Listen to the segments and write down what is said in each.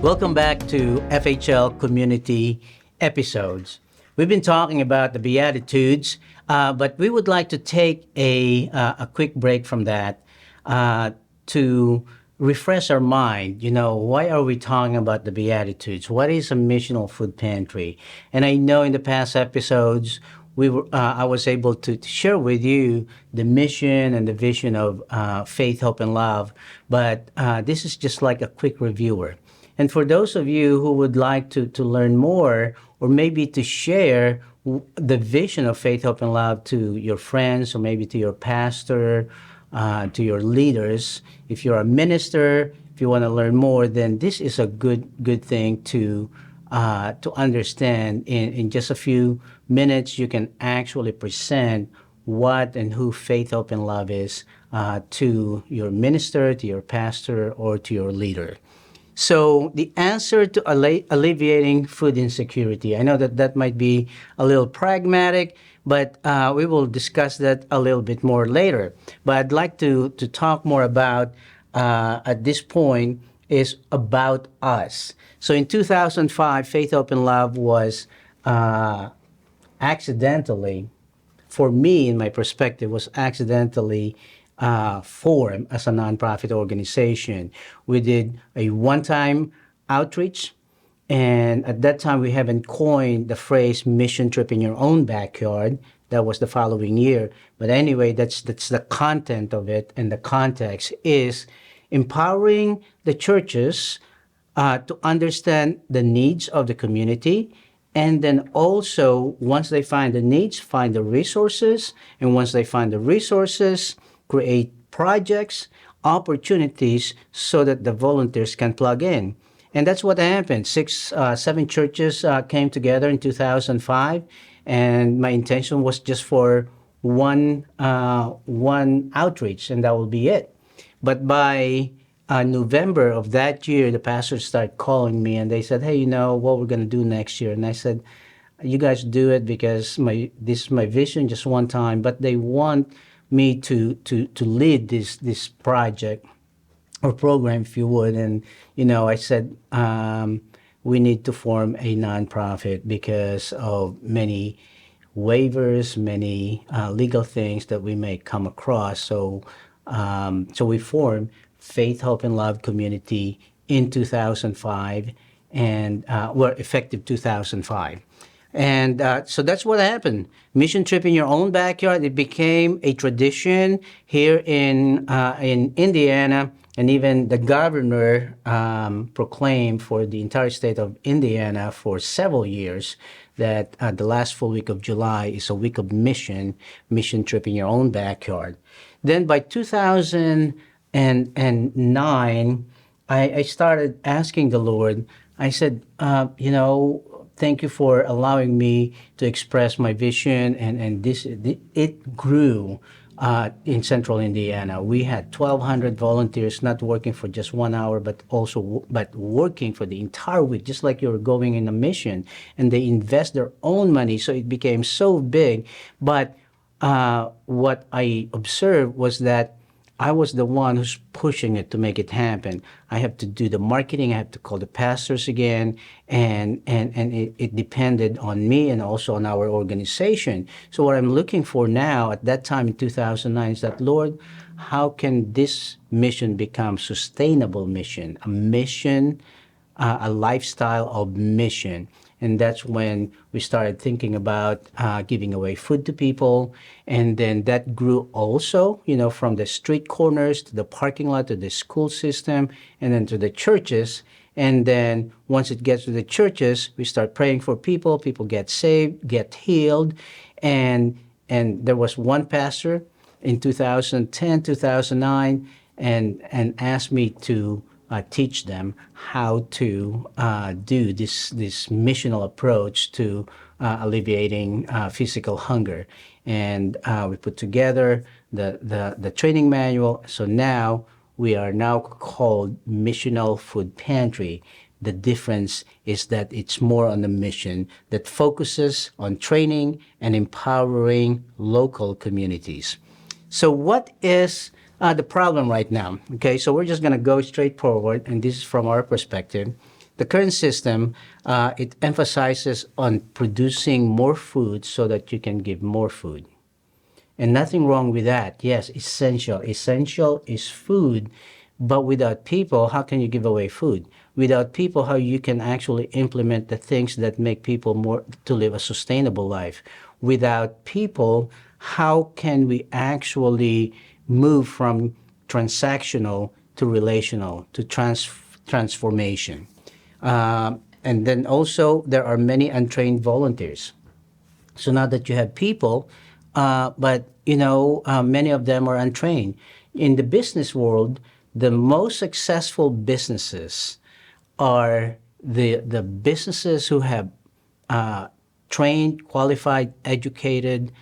Welcome back to FHL Community Episodes. We've been talking about the Beatitudes, but we would like to take a quick break from that to refresh our mind. You know, why are we talking about the Beatitudes? What is a missional food pantry? And I know in the past episodes, I was able to share with you the mission and the vision of Faith, Hope, and Love, but this is just like a quick reviewer. And for those of you who would like to learn more or maybe to share the vision of Faith, Hope, and Love to your friends or maybe to your pastor, to your leaders, if you're a minister, if you want to learn more, then this is a good thing to understand. In just a few minutes, you can actually present what and who Faith, Hope, and Love is to your minister, to your pastor, or to your leader. So the answer to alleviating food insecurity, I know that might be a little pragmatic, but we will discuss that a little bit more later. But I'd like to talk more about, at this point, is about us. So in 2005, Faith, Hope, and Love was accidentally, for me, in my perspective, was accidentally formed as a nonprofit organization. We did a one-time outreach, and at that time we haven't coined the phrase mission trip in your own backyard. That was the following year. But anyway, that's the content of it, and the context is empowering the churches to understand the needs of the community, and then also, once they find the needs, find the resources, and once they find the resources, create projects, opportunities so that the volunteers can plug in. And that's what happened. 7 churches came together in 2005, and my intention was just for one outreach, and that will be it. But by November of that year, the pastors started calling me, and they said, "Hey, you know what we're going to do next year?" And I said, "You guys do it because this is my vision, just one time." But they want me to lead this project or program, if you would. And I said we need to form a nonprofit because of many waivers, many legal things that we may come across. So we formed Faith, Hope, and Love Community in 2005, and we're effective 2005. And so that's what happened. Mission trip in your own backyard. It became a tradition here in Indiana, and even the governor proclaimed for the entire state of Indiana for several years that the last full week of July is a week of mission trip in your own backyard. Then by 2009, I started asking the Lord. I said, thank you for allowing me to express my vision, and it grew in central Indiana. We had 1,200 volunteers, not working for just 1 hour, but working for the entire week, just like you're going in a mission. And they invest their own money, so it became so big. But what I observed was that I was the one who's pushing it to make it happen. I have to do the marketing. I have to call the pastors again, and it depended on me and also on our organization. So what I'm looking for now, at that time in 2009, is that, Lord, how can this mission become sustainable mission, a mission, a lifestyle of mission? And that's when we started thinking about giving away food to people. And then that grew also, from the street corners to the parking lot to the school system and then to the churches. And then once it gets to the churches, we start praying for people. People get saved, get healed. And there was one pastor in 2010, 2009, and asked me to teach them how to do this missional approach to alleviating physical hunger. And we put together the training manual. So now we are now called Missional Food Pantry. The difference is that it's more on a mission that focuses on training and empowering local communities. So what is the problem right now? Okay, so we're just going to go straight forward, and this is from our perspective. The current system, it emphasizes on producing more food so that you can give more food. And nothing wrong with that. Yes, essential. Essential is food, but without people, how can you give away food? Without people, how you can actually implement the things that make people more to live a sustainable life? Without people, how can we actually move from transactional to relational to transformation? And then also, there are many untrained volunteers. So now that you have people, but many of them are untrained. In the business world, the most successful businesses are the businesses who have trained, qualified, educated,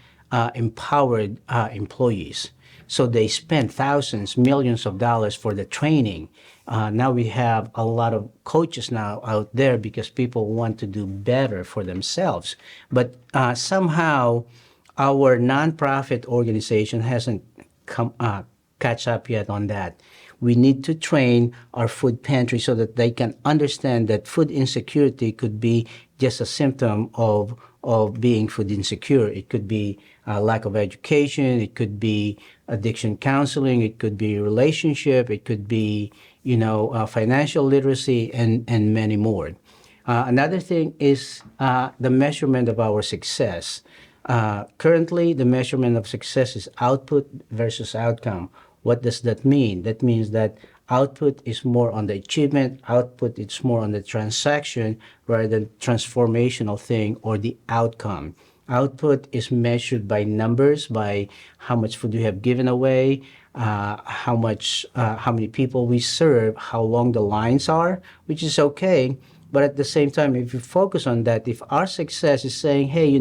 empowered employees. So they spend thousands, millions of dollars for the training. Now we have a lot of coaches now out there because people want to do better for themselves. But somehow our nonprofit organization hasn't catch up yet on that. We need to train our food pantry so that they can understand that food insecurity could be just a symptom of being food insecure. It could be lack of education. It could be addiction counseling. It could be relationship. It could be, financial literacy and many more. Another thing is the measurement of our success. Currently, the measurement of success is output versus outcome. What does that mean? That means that output is more on the achievement, output is more on the transaction rather than transformational thing or the outcome. Output is measured by numbers, by how much food we have given away, how many people we serve, how long the lines are, which is okay. But at the same time, if you focus on that, if our success is saying, hey,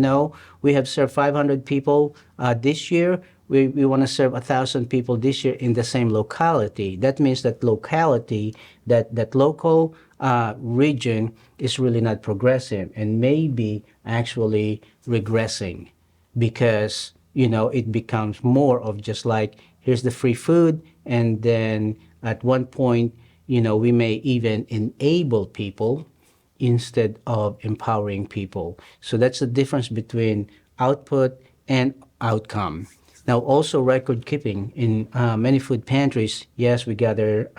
we have served 500 people this year, we want to serve 1,000 people this year in the same locality. That means that locality, that local region is really not progressive and maybe actually regressing because, it becomes more of just like, here's the free food. And then at one point, we may even enable people instead of empowering people. So that's the difference between output and outcome. Now, also record keeping. In many food pantries, yes, we gather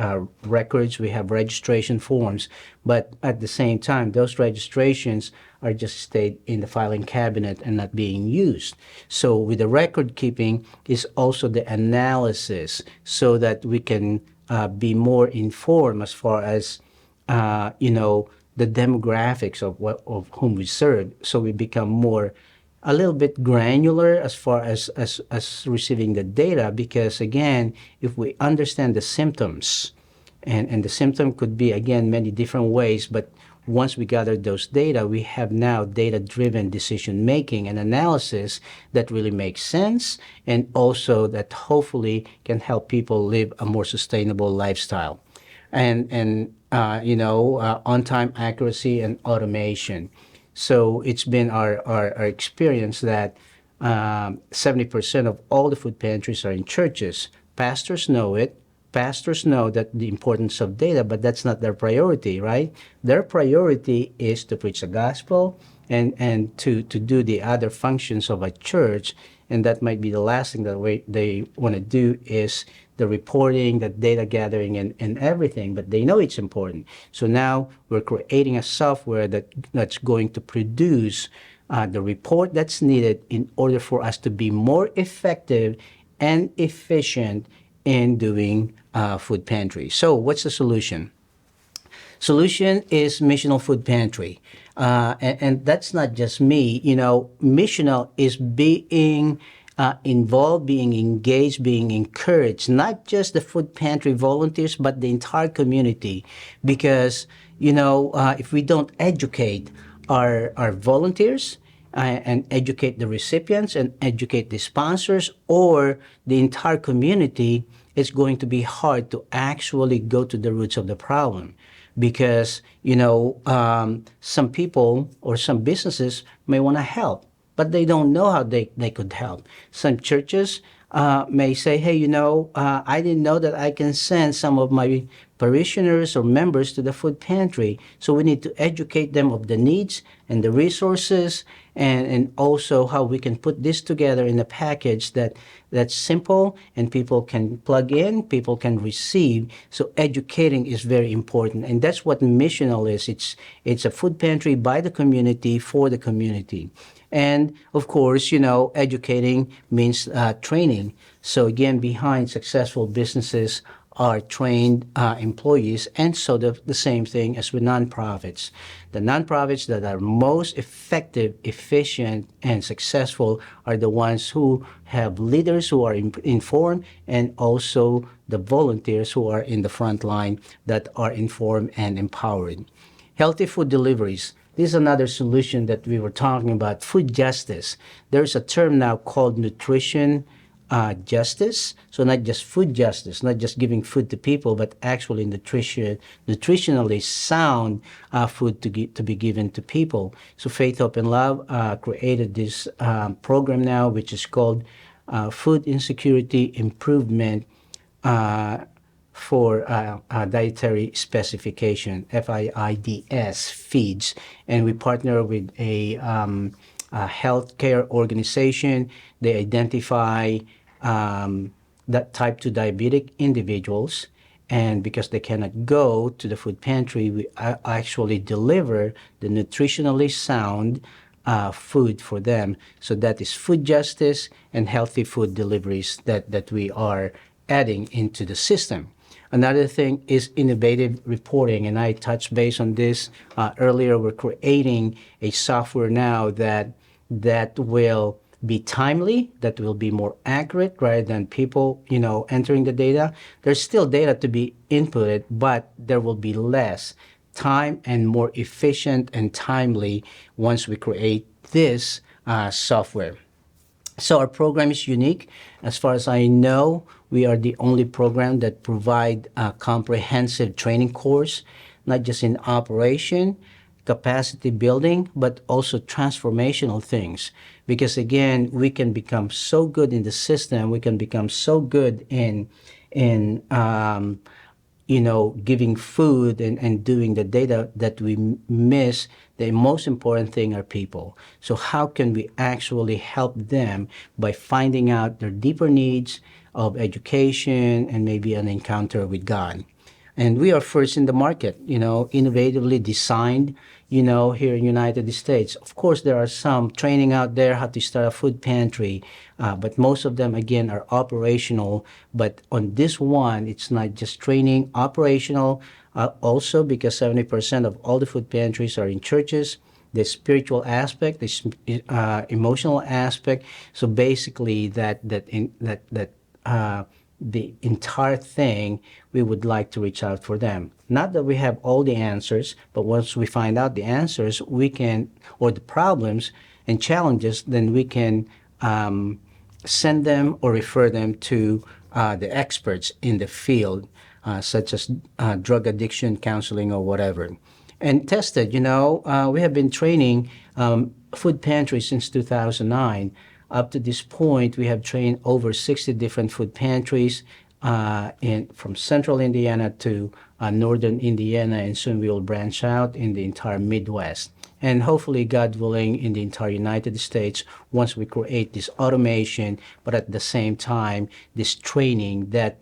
records, we have registration forms, but at the same time, those registrations are just stayed in the filing cabinet and not being used. So with the record keeping is also the analysis so that we can be more informed as far as, the demographics of whom we serve. So we become a little bit granular as far as receiving the data, because again, if we understand the symptoms, and the symptom could be again many different ways, but once we gather those data, we have now data-driven decision making and analysis that really makes sense, and also that hopefully can help people live a more sustainable lifestyle. And on-time accuracy and automation. So it's been our experience that 70% of all the food pantries are in churches. Pastors know it. Pastors know that the importance of data, but that's not their priority, right? Their priority is to preach the gospel and to do the other functions of a church. And that might be the last thing that they want to do is the reporting, the data gathering, and everything, but they know it's important. So now we're creating a software that's going to produce the report that's needed in order for us to be more effective and efficient in doing food pantry. So what's the solution? Solution is missional food pantry. And that's not just me. Missional is being involved, being engaged, being encouraged, not just the food pantry volunteers, but the entire community. Because, if we don't educate our volunteers, and educate the recipients and educate the sponsors or the entire community, it's going to be hard to actually go to the roots of the problem. Because, some people or some businesses may want to help, but they don't know how they could help. Some churches may say, hey, I didn't know that I can send some of my parishioners or members to the food pantry. So we need to educate them of the needs and the resources, and also how we can put this together in a package that's simple and people can plug in, people can receive. So educating is very important, and that's what missional is. It's a food pantry by the community for the community. And of course, educating means training. So again, behind successful businesses are trained employees, and so the same thing as with nonprofits. The nonprofits that are most effective, efficient, and successful are the ones who have leaders who are informed, and also the volunteers who are in the front line that are informed and empowered. Healthy food deliveries. This is another solution that we were talking about, food justice. There's a term now called nutrition justice. So not just food justice, not just giving food to people, but actually nutritionally sound food to be given to people. So Faith, Hope, and Love created this program now, which is called Food Insecurity Improvement for dietary specification, FIIDS feeds, and we partner with a healthcare organization. They identify that type 2 diabetic individuals, and because they cannot go to the food pantry, we actually deliver the nutritionally sound food for them. So that is food justice and healthy food deliveries that we are adding into the system. Another thing is innovative reporting, and I touched base on this earlier. We're creating a software now that will be timely, that will be more accurate rather than people, entering the data. There's still data to be inputted, but there will be less time and more efficient and timely once we create this software. So our program is unique. As far as I know, we are the only program that provide a comprehensive training course, not just in operation, capacity building, but also transformational things. Because again, we can become so good in the system, we can become so good in giving food and doing the data that we miss the most important thing are people. So how can we actually help them by finding out their deeper needs of education and maybe an encounter with God? And we are first in the market, innovatively designed, here in United States. Of course, there are some training out there how to start a food pantry, but most of them, again, are operational. But on this one, it's not just training, operational, also because 70% of all the food pantries are in churches. The spiritual aspect, the emotional aspect. So basically, the entire thing, we would like to reach out for them. Not that we have all the answers, but once we find out the answers, we can, or the problems and challenges, then we can send them or refer them to the experts in the field, such as drug addiction counseling or whatever. And tested, we have been training food pantries since 2009. Up to this point, we have trained over 60 different food pantries from central Indiana to northern Indiana, and soon we will branch out in the entire Midwest. And hopefully, God willing, in the entire United States, once we create this automation, but at the same time, this training that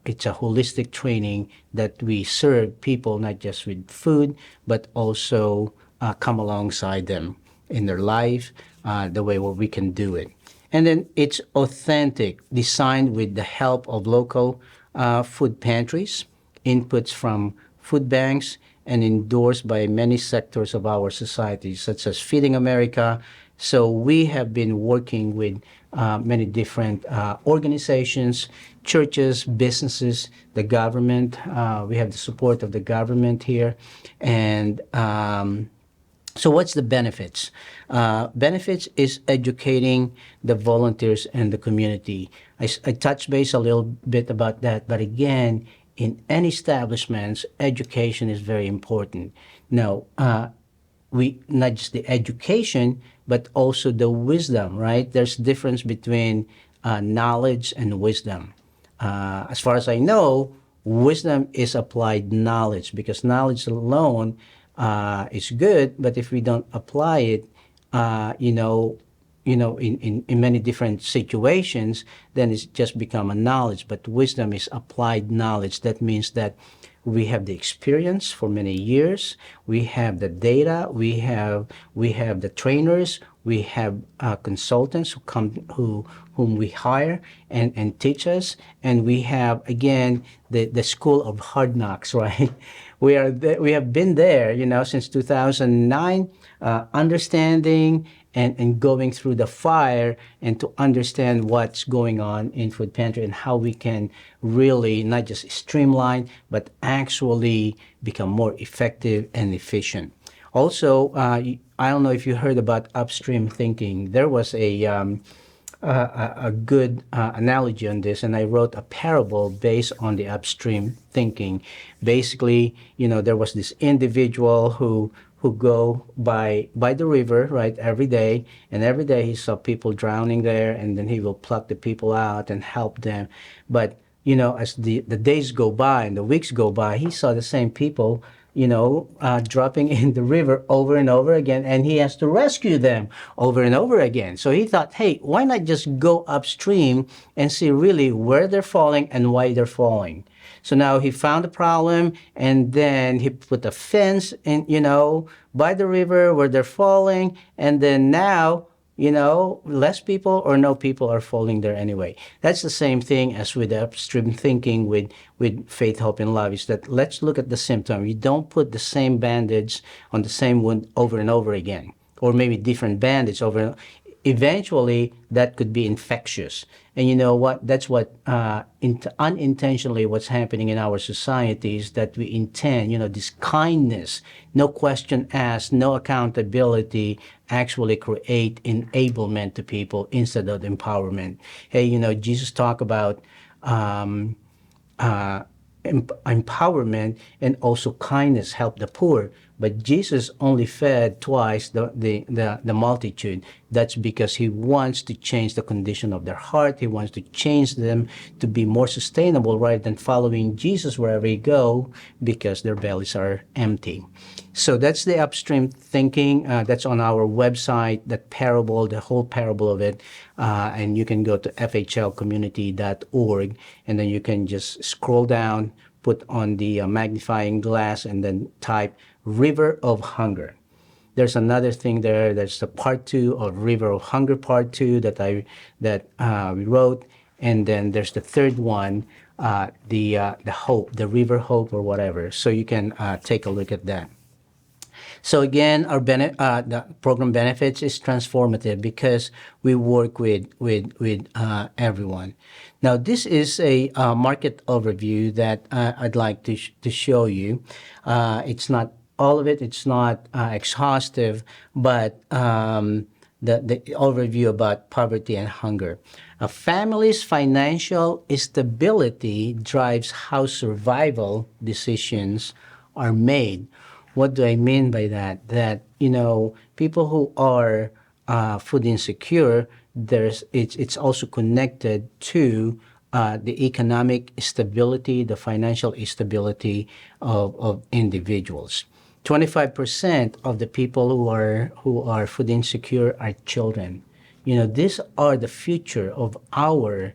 it's a holistic training that we serve people not just with food, but also come alongside them in their life, the way where we can do it. And then it's authentic, designed with the help of local food pantries, inputs from food banks, and endorsed by many sectors of our society, such as Feeding America. So we have been working with many different organizations, churches, businesses, the government. We have the support of the government here. And so what's the benefits? Benefits is educating the volunteers and the community. I touched base a little bit about that, but again, in any establishments, education is very important. Now, we not just the education, but also the wisdom, right? There's difference between knowledge and wisdom. As far as I know, Wisdom is applied knowledge, because knowledge alone is good, but if we don't apply it, in many different situations, then it's just become a knowledge. But wisdom is applied knowledge. That means that we have the experience for many years, we have the data, we have the trainers, we have consultants whom we hire and teach us, and we have again the school of hard knocks, right? We have been there, since 2009, understanding and going through the fire, and to understand what's going on in food pantry and how we can really not just streamline but actually become more effective and efficient. Also, I don't know if you heard about upstream thinking. There was a good analogy on this, and I wrote a parable based on the upstream thinking. Basically, there was this individual who go by the river, right, every day, and every day he saw people drowning there, and then he will pluck the people out and help them. But as the days go by and the weeks go by, he saw the same people dropping in the river over and over again, and he has to rescue them over and over again. So he thought, hey, why not just go upstream and see really where they're falling and why they're falling? So now he found the problem, and then he put a fence in, by the river where they're falling, and then now, less people or no people are falling there anyway. That's the same thing as with upstream thinking with faith, hope, and love, is that let's look at the symptom. You don't put the same bandage on the same wound over and over again, or maybe different bandage over. Eventually, that could be infectious. And you know what? That's what unintentionally what's happening in our society, is that we intend, this kindness, no question asked, no accountability, actually create enablement to people instead of empowerment. Hey, Jesus talked about empowerment, and also kindness help the poor. But Jesus only fed twice the multitude. That's because he wants to change the condition of their heart. He wants to change them to be more sustainable rather than following Jesus wherever he go, because their bellies are empty. So that's the upstream thinking. That's on our website, that parable, the whole parable of it. And you can go to fhlcommunity.org, and then you can just scroll down, put on the magnifying glass, and then type River of Hunger. There's another thing there. There's the part 2 of River of Hunger, part 2 that we wrote, and then there's the third one, the hope, the River Hope, or whatever. So you can take a look at that. So again, the program benefits is transformative because we work with everyone. Now, this is a market overview that I'd like to show you. It's not all of it. It's not exhaustive, but the overview about poverty and hunger. A family's financial stability drives how survival decisions are made. What do I mean by that? That, people who are food insecure, it's also connected to the economic stability, the financial stability of individuals. 25% of the people who are food insecure are children. These are the future of our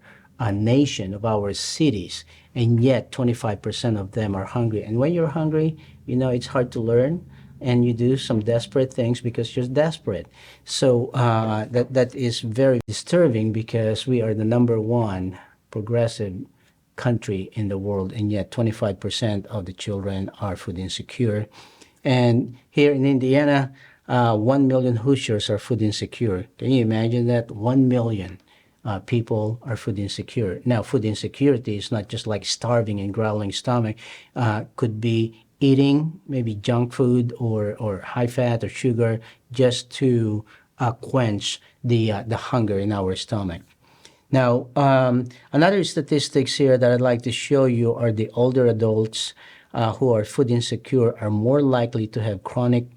nation, of our cities, and yet 25% of them are hungry. And when you're hungry, it's hard to learn, and you do some desperate things because you're desperate. So that is very disturbing, because we are the number one progressive country in the world, and yet 25% of the children are food insecure. And here in Indiana, 1 million Hoosiers are food insecure. Can you imagine that? 1 million people are food insecure. Now, food insecurity is not just like starving and growling stomach. Could be eating maybe junk food or high fat or sugar just to quench the hunger in our stomach. Now, another statistics here that I'd like to show you are the older adults who are food insecure are more likely to have chronic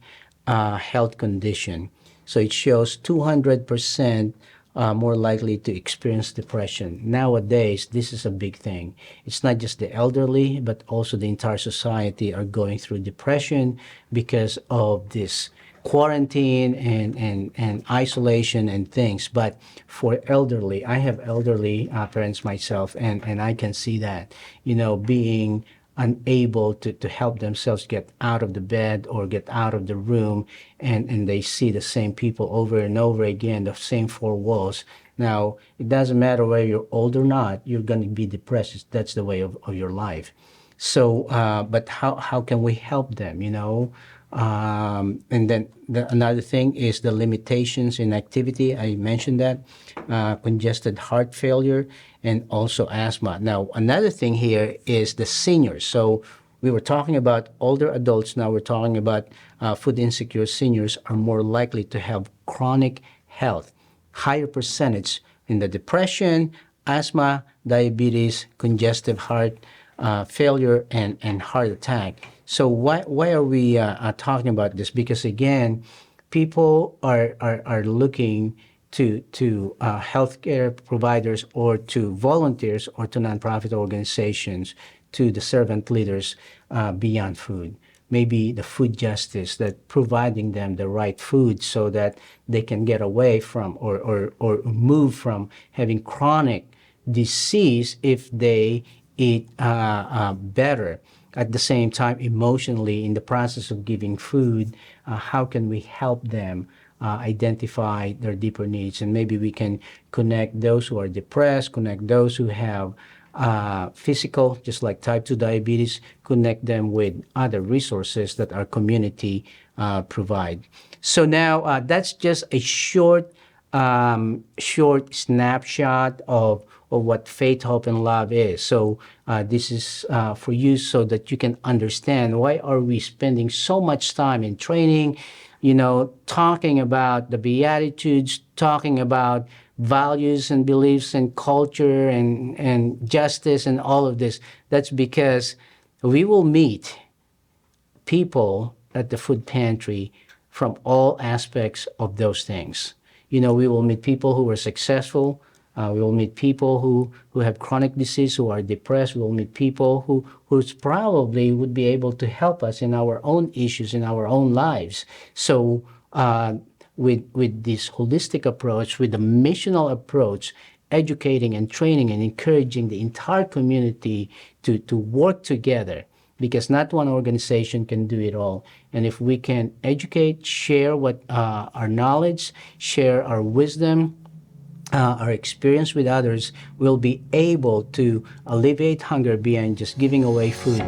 health condition. So it shows 200% more likely to experience depression. Nowadays, this is a big thing. It's not just the elderly, but also the entire society are going through depression because of this quarantine and isolation and things. But for elderly, I have elderly parents myself, and I can see that, being unable to help themselves get out of the bed or get out of the room, and they see the same people over and over again, the same four walls. Now, it doesn't matter whether you're old or not, you're going to be depressed. That's the way of your life. So, but how can we help them, and then another thing is the limitations in activity. I mentioned that congested heart failure and also asthma. Now, another thing here is the seniors. So we were talking about older adults. Now we're talking about food insecure seniors are more likely to have chronic health, higher percentage in the depression, asthma, diabetes, congestive heart failure, and heart attack. So why are we talking about this? Because again, people are looking to healthcare providers or to volunteers or to nonprofit organizations, to the servant leaders beyond food. Maybe the food justice, that providing them the right food so that they can get away from or move from having chronic disease if they eat better. At the same time, emotionally, in the process of giving food, how can we help them identify their deeper needs? And maybe we can connect those who are depressed, connect those who have physical, just like type 2 diabetes, connect them with other resources that our community provide. So now that's just a short snapshot of what faith, hope, and love is. So this is for you so that you can understand why are we spending so much time in training, talking about the Beatitudes, talking about values and beliefs and culture and justice and all of this. That's because we will meet people at the food pantry from all aspects of those things. We will meet people who are successful. We will meet people who have chronic disease, who are depressed. We will meet people who's probably would be able to help us in our own issues, in our own lives. So with this holistic approach, with the missional approach, educating and training and encouraging the entire community to work together, because not one organization can do it all. And if we can educate, share what our knowledge, share our wisdom, our experience with others, we'll be able to alleviate hunger beyond just giving away food.